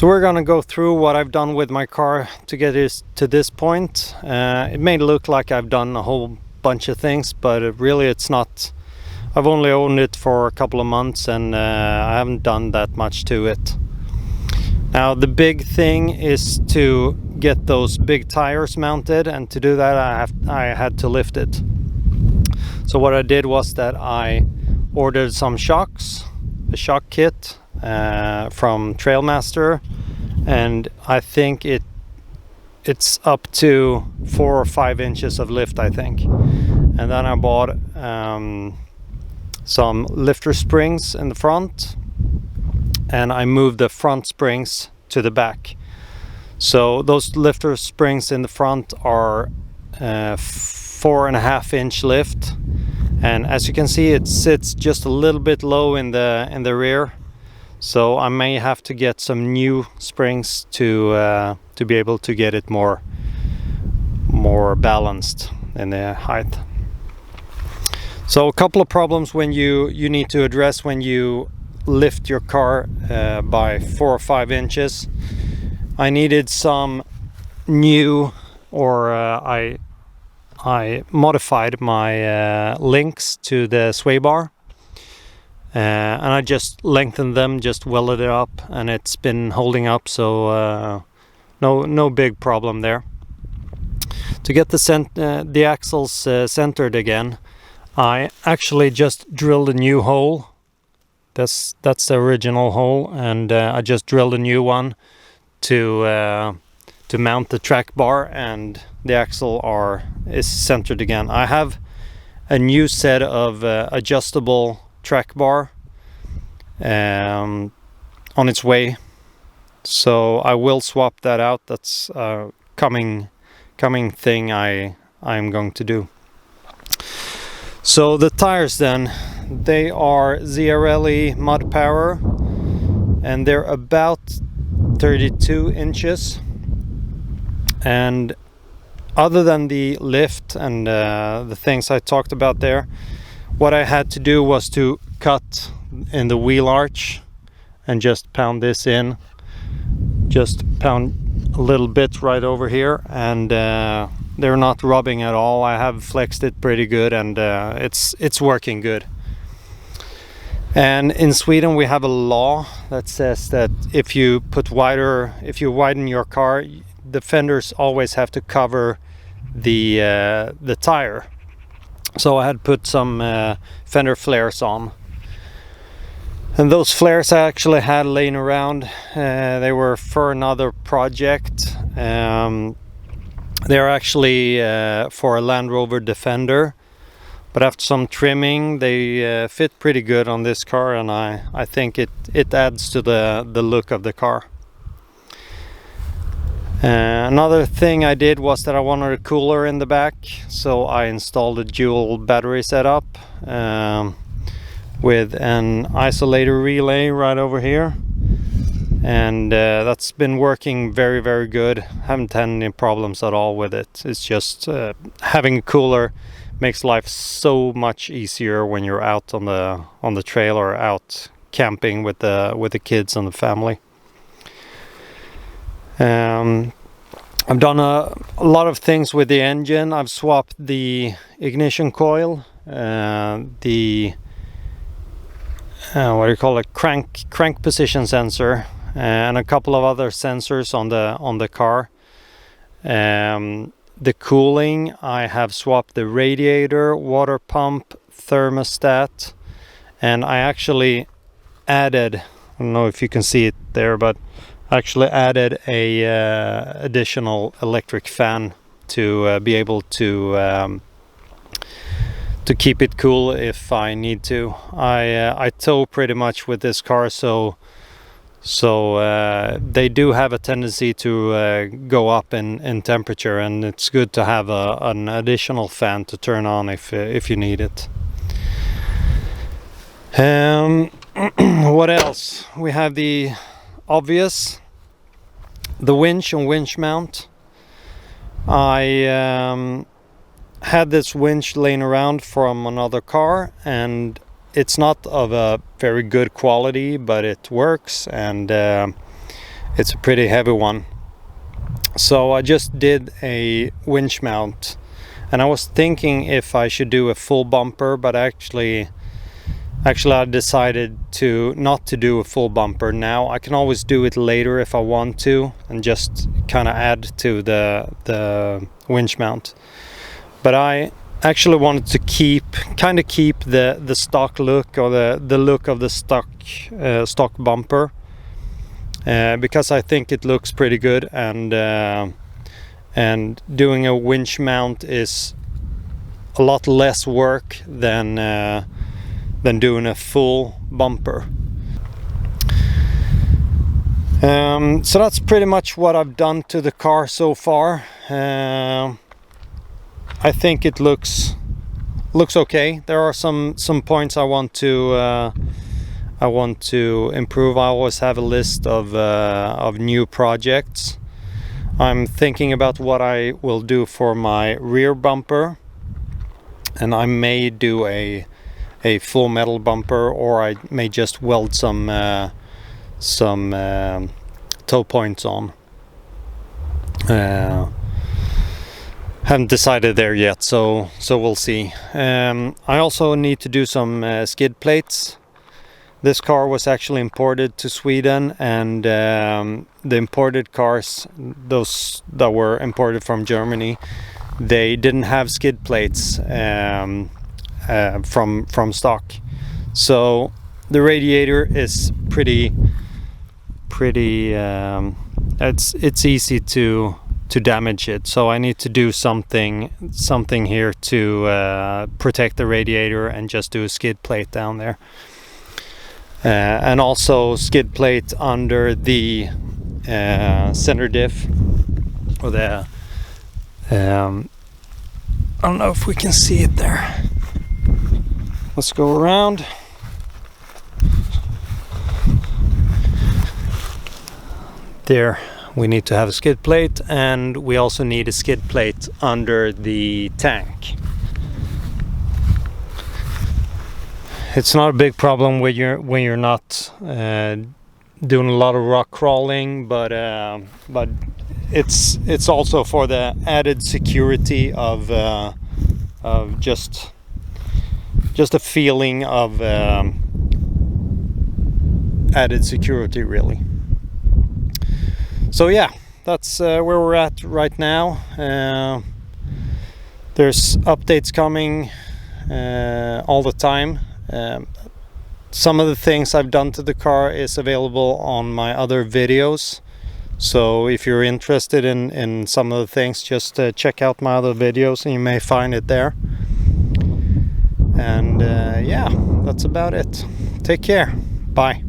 So we're gonna go through what I've done with my car to get it to this point. It may look like I've done a whole bunch of things, but really it's not. I've only owned it for a couple of months and I haven't done that much to it. Now the big thing is to get those big tires mounted, and to do that I had to lift it. So what I did was that I ordered some shocks, a shock kit from Trailmaster, and I think it's up to 4 or 5 inches of lift, I think. And then I bought some lifter springs in the front, and I moved the front springs to the back. So those lifter springs in the front are 4.5 inch lift, and as you can see it sits just a little bit low in the rear. So I may have to get some new springs to be able to get it more balanced in the height. So a couple of problems when you need to address when you lift your car by 4 or 5 inches. I needed some new, or I modified my links to the sway bar. And I just lengthened them, just welded it up, and it's been holding up, so no big problem there. To get the axles centered again, I actually just drilled a new hole. That's the original hole, and I just drilled a new one to mount the track bar, and the axle is centered again. I have a new set of adjustable track bar on its way, so I will swap that out. That's a coming thing I'm going to do. So the tires then, they are Ziarelli Mud Power, and they're about 32 inches. And other than the lift and the things I talked about there, what I had to do was to cut in the wheel arch and just pound this in. Just pound a little bit right over here, and they're not rubbing at all. I have flexed it pretty good, and it's working good. And in Sweden we have a law that says that if you widen your car, the fenders always have to cover the tire. So I had put some Fender Flares on, and those flares I actually had laying around. They were for another project. They're actually for a Land Rover Defender, but after some trimming they fit pretty good on this car, and I think it adds to the look of the car. Another thing I did was that I wanted a cooler in the back, so I installed a dual battery setup with an isolator relay right over here, and that's been working very, very good. Haven't had any problems at all with it. It's just having a cooler makes life so much easier when you're out on the trail or out camping with the kids and the family. I've done a lot of things with the engine. I've swapped the ignition coil, the what do you call it, crank position sensor, and a couple of other sensors on the car. The cooling, I have swapped the radiator, water pump, thermostat, and I actually added, I don't know if you can see it there, but actually added a additional electric fan to be able to keep it cool if I need to. I tow pretty much with this car, so they do have a tendency to go up in temperature, and it's good to have an additional fan to turn on if you need it. What else? We have the obvious, the winch and winch mount. I had this winch laying around from another car, and it's not of a very good quality, but it works, and it's a pretty heavy one. So I just did a winch mount, and I was thinking if I should do a full bumper, but actually I decided not to do a full bumper now. I can always do it later if I want to, and just kind of add to the winch mount. But I actually wanted to keep the stock look, or the look of the stock bumper, because I think it looks pretty good, and doing a winch mount is a lot less work than doing a full bumper. So that's pretty much what I've done to the car so far. I think it looks okay. There are some points I want to improve. I always have a list of new projects. I'm thinking about what I will do for my rear bumper, and I may do a full metal bumper, or I may just weld some toe points on. Haven't decided there yet, so we'll see. I also need to do some skid plates. This car was actually imported to Sweden, and the imported cars, those that were imported from Germany, they didn't have skid plates from stock. So the radiator is pretty it's easy to damage it, so I need to do something here to protect the radiator, and just do a skid plate down there, and also skid plate under the center diff, or the I don't know if we can see it there. Let's go around. There, we need to have a skid plate, and we also need a skid plate under the tank. It's not a big problem when you're not doing a lot of rock crawling, but it's also for the added security of just a feeling of added security, really. So yeah, that's where we're at right now. There's updates coming all the time. Some of the things I've done to the car is available on my other videos, so if you're interested in some of the things, just check out my other videos and you may find it there. And yeah, that's about it. Take care. Bye.